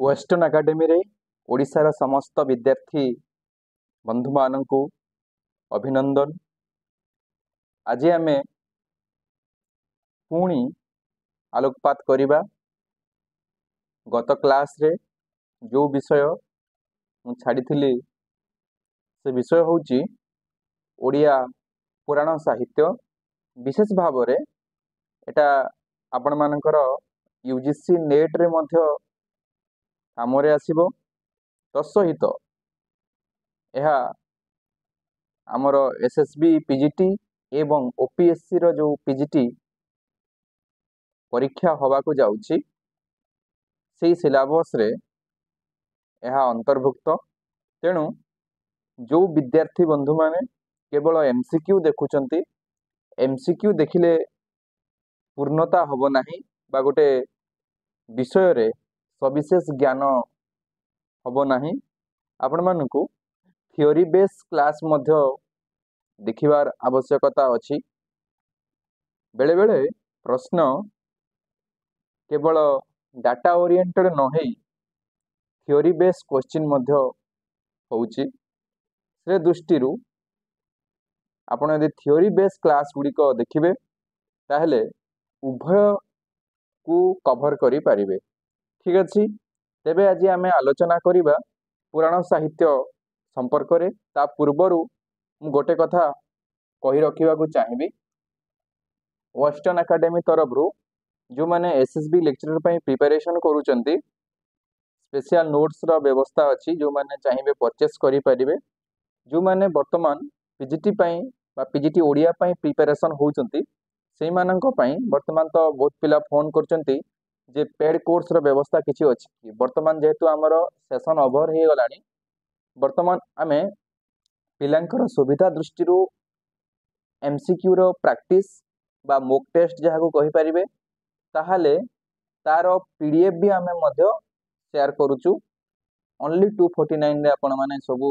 Western academy रे ओडिशार समस्त विद्यार्थी बंधु माननकु अभिनंदन। आज आमे पुणी आलोकपात करिबा गत क्लास रे जो विषय मु छाड़ी से विषय होची ओडिया पुराण साहित्य। विशेष भाव रे एटा आपण मानकर यूजीसी नेट रे मध्य कामरे आसीबो। तत्सहित यह आमर एसएसबी पीजीटी एवं ओपीएससी रो जो पीजीटी परीक्षा होबा को जाउची सेही सिलेबस रे यह अंतर्भुक्त। तेणु जो विद्यार्थी बंधु माने केवल एमसीक्यू देखुचंती, एमसीक्यू देखिले पूर्णता हबो नाही बा गोटे विषय रे सविशेष ज्ञान हबो नाही। आपण मानकु थियोरी बेस क्लास मध्य देखिबार आवश्यकता अछि। बेले बेले प्रश्न केवल डाटा ओरिएंटेड न हेई थियोरी बेस क्वेश्चन मध्य होउची। से दृष्टि आपण यदि थियोरी बेस क्लास गुड़िक देखिबे ताहले उभय को कभर करि पारिबे। ठीक अछि, तेबे आज आमे आलोचना करिबा पुराण साहित्य संपर्क रे। ता पूर्वरु मु गोटे कथा कहि रखिबा को चाहिबी। वेस्टर्न एकेडमी तरफरु जो माने एसएसबी लेक्चरर पई प्रिपरेशन करूचंती स्पेशल नोट्स रो व्यवस्था अछि, जो माने चाहिबे परचेस करि पारिबे। जो माने वर्तमान पीजीटी पई बा पीजीटी ओडिया पई प्रिपरेशन होउचंती सेही माननक पई वर्तमान तो बहुत पिला फोन करचंती जे पेड कोर्स रो व्यवस्था किछि अछि कि। वर्तमान जेहेतु हमर सेशन ओवर हे गलानी, वर्तमान आमे पिलांकर सुविधा दृष्टि एमसीक्यू रो प्रैक्टिस बा मॉक टेस्ट जहाको कहि पारिबे ताहाले तारो पीडीएफ भी आमे मध्य शेयर करूचु। ओनली 249 रे आपण माने सब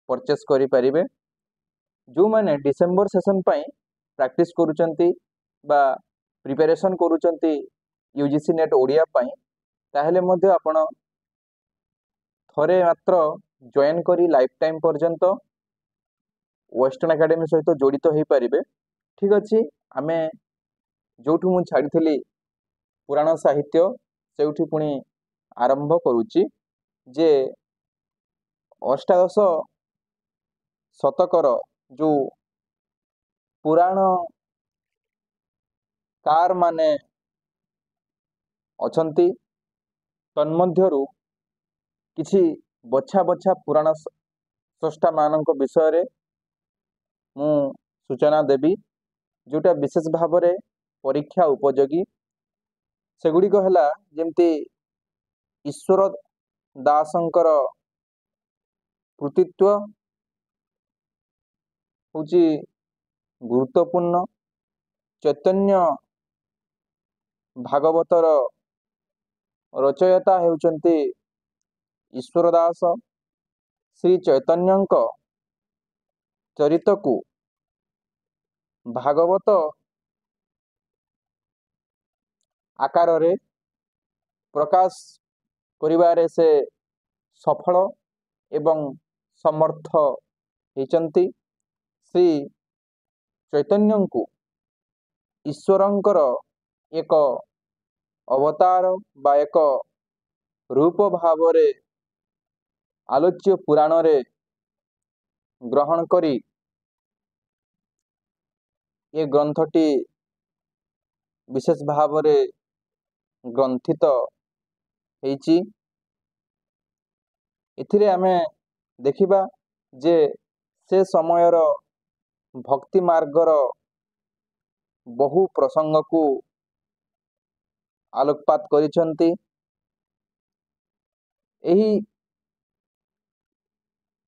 परचेस करि पारिबे। जो माने डिसेंबर सेशन पई प्रैक्टिस करूचंती बा प्रिपरेशन करूचंती यूजीसी नेट ओडिया पई ताहेले मध्य आपण थरे मात्र जॉइन करी लाइफ टाइम पर्यंत वेस्टर्न एकेडमी सहित जोड़ित हो पारिबे। ठीक अछि, आमे जोठु मु छाड़ीथली पुराण साहित्य सेउठी पुणी आरंभ करूची जे अष्टादश शतकर जो पुराण कार माने अछंती तन्मध्यरु किछि बछा बछा पुराण स्रष्टा मानक विषय रे मु सूचना देबी, जोटा विशेष भाव रे परीक्षा उपयोगी। सेगुड़ी को हला जेमती ईश्वर दासंकर कृतित्व होची गुरुत्वपूर्ण। चैतन्य भागवतर रचयिता हेउचंती ईश्वर दास। श्री चैतन्यंक चरित को भागवत आकार रे प्रकाश करिवारे से सफल एवं समर्थ हेचंती। श्री चैतन्य को ईश्वरंकर एक अवतार बा एक रूप भाव रे आलोच्य पुराण रे ग्रहण करी ये ग्रंथटी विशेष भाव रे ग्रंथित हेची। एथिरे आमे देखिबा जे से समयर भक्ति मार्गर बहु प्रसंग को आलोकपात करिसंती। एही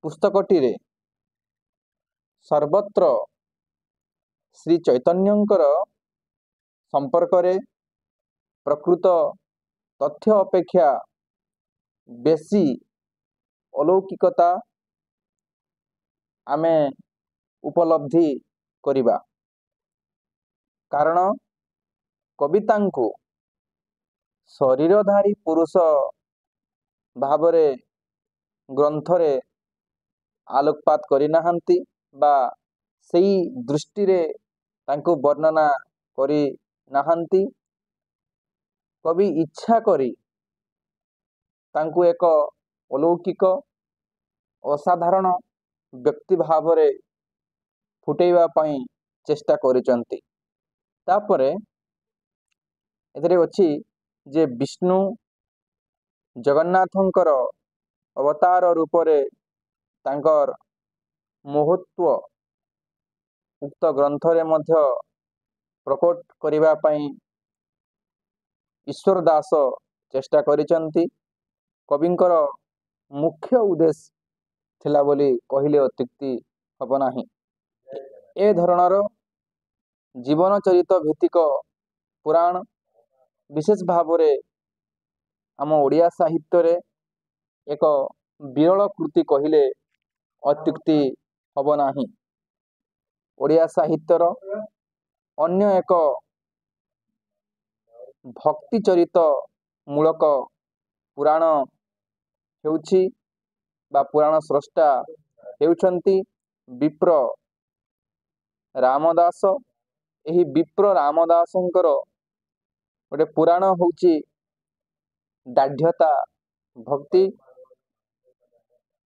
पुस्तकटी रे सर्वत्र श्री चैतन्यंकर संपर्क रे प्रकृत तथ्य अपेक्षा बेसी अलौकिकता आमे उपलब्धि करिबा। कारण कविता को शरीरधारी पुरुष ଭାବରେ ଗ୍ରନ୍ଥରେ ଆଲୋକପାତ କରିନାହାନ୍ତି ବା ସେଇ ଦୃଷ୍ଟିରେ ତାଙ୍କୁ ବର୍ଣ୍ଣନା କରିନାହାନ୍ତି। କବି ଇଚ୍ଛା କରି ତାଙ୍କୁ ଏକ ଅଲୌକିକ ଅସାଧାରଣ ବ୍ୟକ୍ତି ଭାବରେ ଫୁଟେଇବା ପାଇଁ ଚେଷ୍ଟା କରିଛନ୍ତି। ତାପରେ ଏଥିରେ ଅଛି ଯେ ବିଷ୍ଣୁ ଜଗନ୍ନାଥଙ୍କର ଅବତାର ରୂପରେ ତାଙ୍କର ମହତ୍ଵ ଉକ୍ତ ଗ୍ରନ୍ଥରେ ମଧ୍ୟ ପ୍ରକଟ କରିବା ପାଇଁ ଈଶ୍ୱର ଦାସ ଚେଷ୍ଟା କରିଛନ୍ତି। କବିଙ୍କର ମୁଖ୍ୟ ଉଦ୍ଦେଶ୍ୟ ଥିଲା ବୋଲି କହିଲେ ଅତ୍ୟୁକ୍ତି ହେବ ନାହିଁ। ଏ ଧରଣର ଜୀବନ ଚରିତ ଭିତ୍ତିକ ପୁରାଣ ବିଶେଷ ଭାବରେ ଆମ ଓଡ଼ିଆ ସାହିତ୍ୟରେ ଏକ ବିରଳ କୃତି କହିଲେ ଅତ୍ୟୁକ୍ତି ହେବ ନାହିଁ। ଓଡ଼ିଆ ସାହିତ୍ୟର ଅନ୍ୟ ଏକ ଭକ୍ତି ଚରିତ ମୂଳକ ପୁରାଣ ହେଉଛି ବା ପୁରାଣ ସ୍ରଷ୍ଟା ହେଉଛନ୍ତି ବିପ୍ର ରାମଦାସ। ଏହି ବିପ୍ର ରାମଦାସଙ୍କର ଗୋଟେ ପୁରାଣ ହେଉଛି ଦାଢ୍ୟତା ଭକ୍ତି।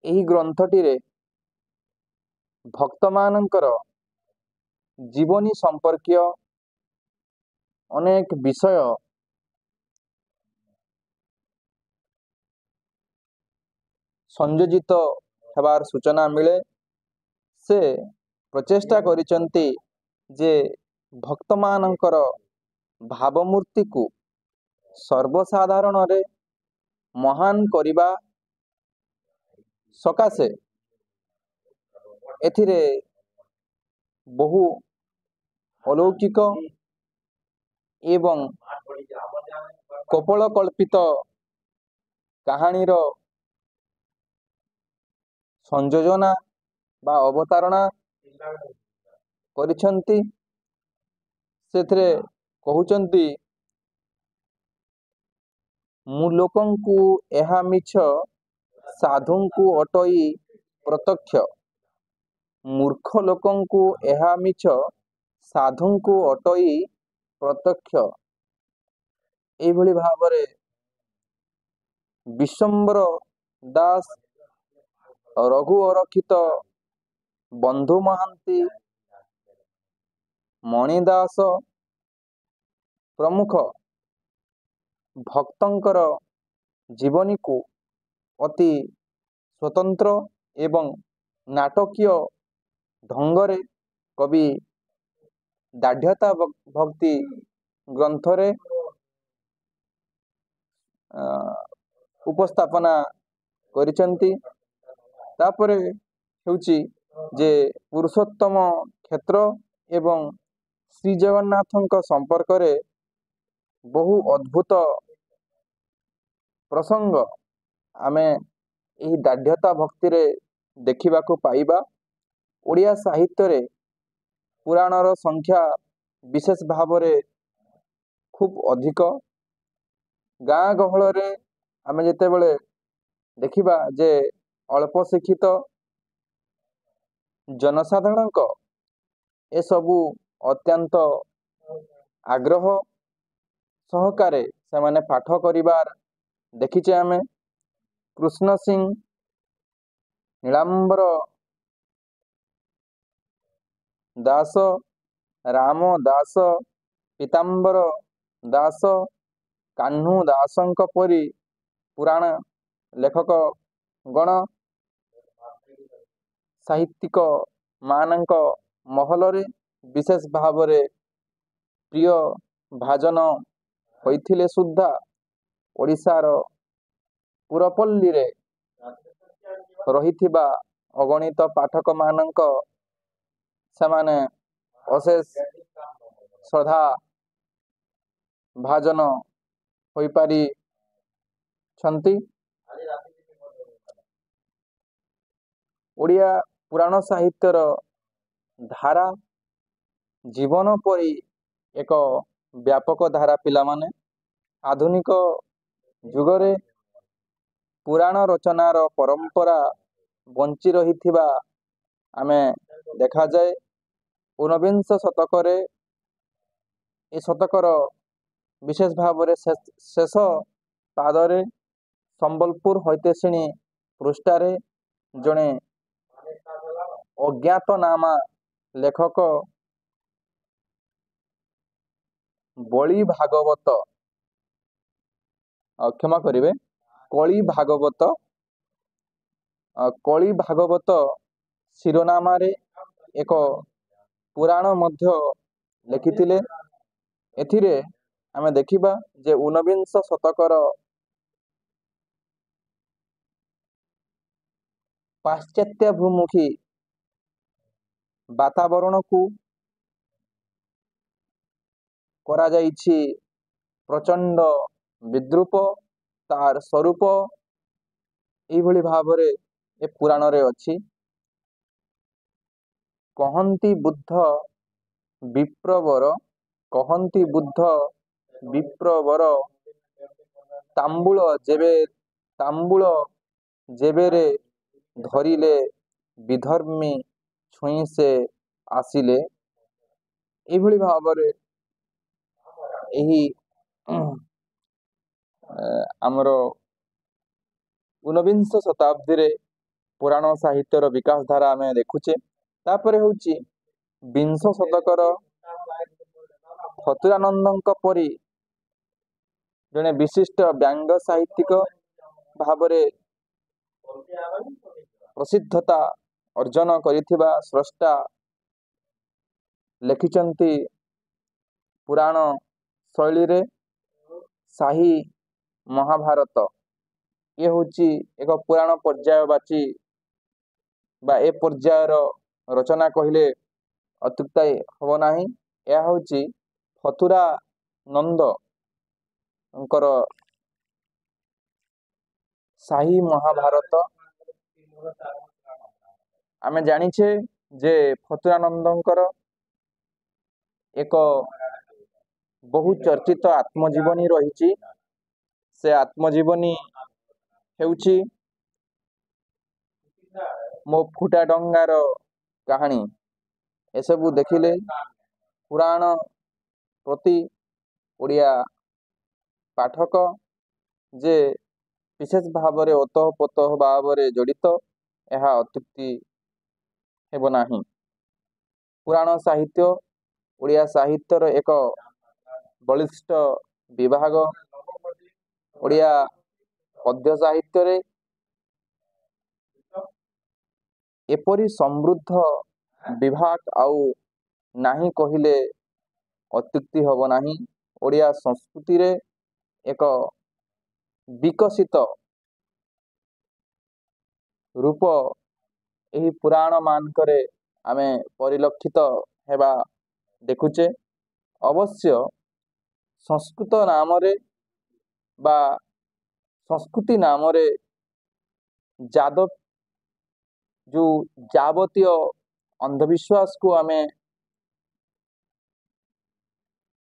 ଏହି ଗ୍ରନ୍ଥଟିରେ ଭକ୍ତମାନଙ୍କର ଜୀବନୀ ସମ୍ପର୍କୀୟ ଅନେକ ବିଷୟ ସଂଯୋଜିତ ହେବାର ସୂଚନା ମିଳେ। ସେ ପ୍ରଚେଷ୍ଟା କରିଛନ୍ତି ଯେ ଭକ୍ତମାନଙ୍କର ଭାବମୂର୍ତ୍ତିକୁ ସର୍ବସାଧାରଣରେ ମହାନ କରିବା ସକାଶେ ଏଥିରେ ବହୁ ଅଲୌକିକ ଏବଂ କପୋଳକଳ୍ପିତ କାହାଣୀର ସଂଯୋଜନା ବା ଅବତାରଣା କରିଛନ୍ତି। ସେଥିରେ କହୁଛନ୍ତି ମୁଁ ଲୋକଙ୍କୁ ଏହା ମିଛ, ସାଧୁଙ୍କୁ ଅଟଇ ପ୍ରତ୍ୟକ୍ଷ। ମୂର୍ଖ ଲୋକଙ୍କୁ ଏହା ମିଛ, ସାଧୁଙ୍କୁ ଅଟଇ ପ୍ରତ୍ୟକ୍ଷ। ଏଇଭଳି ଭାବରେ ବିଶ୍ୱମ୍ବର ଦାସ, ରଘୁ ଅରକ୍ଷିତ, ବନ୍ଧୁ ମହାନ୍ତି, ମଣି ଦାସ ପ୍ରମୁଖ ଭକ୍ତଙ୍କର ଜୀବନୀକୁ ଅତି ସ୍ୱତନ୍ତ୍ର ଏବଂ ନାଟକୀୟ ଢଙ୍ଗରେ କବି ଦାଢ୍ୟତା ଭକ୍ତି ଗ୍ରନ୍ଥରେ ଉପସ୍ଥାପନା କରିଛନ୍ତି। ତାପରେ ହେଉଛି ଯେ ପୁରୁଷୋତ୍ତମ କ୍ଷେତ୍ର ଏବଂ ଶ୍ରୀ ଜଗନ୍ନାଥଙ୍କ ସମ୍ପର୍କରେ ବହୁ ଅଦ୍ଭୁତ ପ୍ରସଙ୍ଗ ଆମେ ଏହି ଦାଢ୍ୟତା ଭକ୍ତିରେ ଦେଖିବାକୁ ପାଇବା। ଓଡ଼ିଆ ସାହିତ୍ୟରେ ପୁରାଣର ସଂଖ୍ୟା ବିଶେଷ ଭାବରେ ଖୁବ୍ ଅଧିକ। ଗାଁ ଗହଳରେ ଆମେ ଯେତେବେଳେ ଦେଖିବା ଯେ ଅଳ୍ପ ଶିକ୍ଷିତ ଜନସାଧାରଣଙ୍କ ଏସବୁ ଅତ୍ୟନ୍ତ ଆଗ୍ରହ ସହକାରେ ସେମାନେ ପାଠ କରିବାର ଦେଖିଛେ ଆମେ। କୃଷ୍ଣ ସିଂ, ନୀଳାମ୍ବର ଦାସ, ରାମ ଦାସ, ପୀତାମ୍ବର ଦାସ, କାହ୍ନୁ ଦାସଙ୍କ ପରି ପୁରାଣ ଲେଖକ ଗଣ ସାହିତ୍ୟିକ ମାନଙ୍କ ମହଲରେ ବିଶେଷ ଭାବରେ ପ୍ରିୟ ଭାଜନ ହୋଇଥିଲେ ସୁଦ୍ଧା ଓଡ଼ିଶାର ପୁରପଲ୍ଲୀରେ ରହିଥିବା ଅଗଣିତ ପାଠକମାନଙ୍କ ସେମାନେ ଅଶେଷ ଶ୍ରଦ୍ଧା ଭାଜନ ହୋଇପାରିଛନ୍ତି। ଓଡ଼ିଆ ପୁରାଣ ସାହିତ୍ୟର ଧାରା ଜୀବନ ପରି ଏକ ବ୍ୟାପକ ଧାରା। ପିଲାମାନେ ଆଧୁନିକ ଯୁଗରେ पुराण रचनार परंपरा बंची रही आमे देखा जाए। ऊनविंश शतक ए शतकर विशेष भाव शेष पादरे संबलपुर हैतेशिणी पृष्ठारे जड़े अज्ञातनामा लेखक बली भागवत क्षमा करिवे कली भागवत शिरोनामारे एक पुराण मध्य लिखिथिले। एथिरे आमे देखिबा जे ऊनविंश शतकर पाश्चात्य भूमुखी वातावरण को करा जाइछि प्रचंड विद्रूप तार स्वरूप एभली भावरे ए पुराण रे अछि। कहंती बुद्ध विप्रवर तांबूल जेबेरे धरिले विधर्मी छुई से आसिले। एभली भावरे एही आमर ऊनविंश शताब्दी रे पुराण साहित्यर विकास धारा आमे देखुचे। तापरे होची विंश शतकर फतुरानंदଙ୍କ परी जने विशिष्ट व्यंग साहित्यिक भावरे प्रसिद्धता अर्जन करिथिबा स्रष्टा लिखिचंती पुराण शैली रे शाही महाभारत। ये होची एक पुराण पर्यायवाची बा ए पर्यायर रचना कहले अत्युक्ति हब नाही। यह होची फतुरानंद अंकर शाही महाभारत। आमे जानिछे जे फतुरानंदंकर एक बहु चर्चित आत्मजीवनी रही। से आत्मजीवनी हेउची मो फुटा डंगार कहानी। एसबू देखिले पुराण प्रति ओडिया पाठक जे विशेष भाव में ओतःपोतः भाव में जड़ित यह अत्युक्ति हेब नाही। पुराण साहित्य ओडिया साहित्यर एक बलिष्ठ विभाग। ओडिया पद्य साहित्य रे एपरी समृद्ध विभाग आउ नाही कहिले अत्युक्ति हब नाही। ओडिया संस्कृति रे एक विकसित रूप एही पुराण मानकरे आमे परिलक्षित हेबा देखुचे। अवश्य संस्कृत नाम रे बा संस्कृति नाम रे जो जावतीय अंधविश्वास को आमे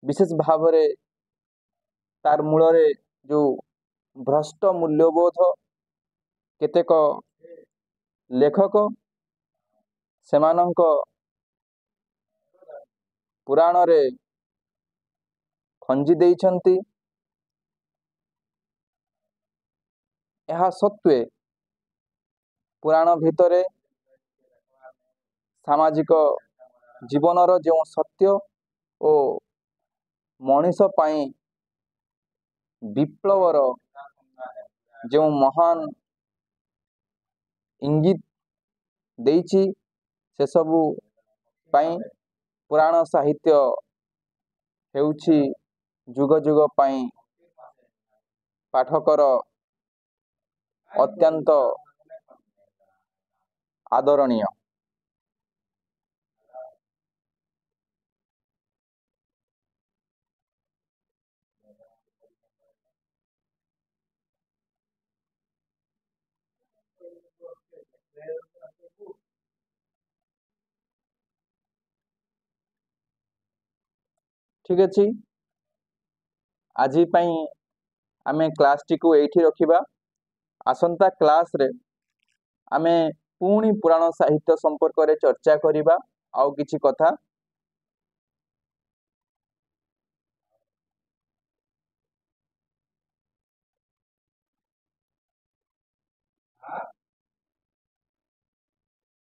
विशेष भाव रे तार मूल रे जो भ्रष्ट मूल्यबोध केतेक लेखक सेमानंक पुराण रे खंजी देइछंती। यह सत्वे पुराण भितरे सामाजिक जीवनर जो सत्य ओ मनीष पाई विप्लवर जो महान इंगित देइछि से सबु पाई पुराण साहित्य हेउछि जुग जुग पाई पाठकर अत्यंत आदरणीय। ठीक अछि, आज आमे क्लास टी को एठी रखिबा। आसंता क्लास रे आमे पुणी पुराण साहित्य संपर्क रे चर्चा करिबा आउ किछि कथा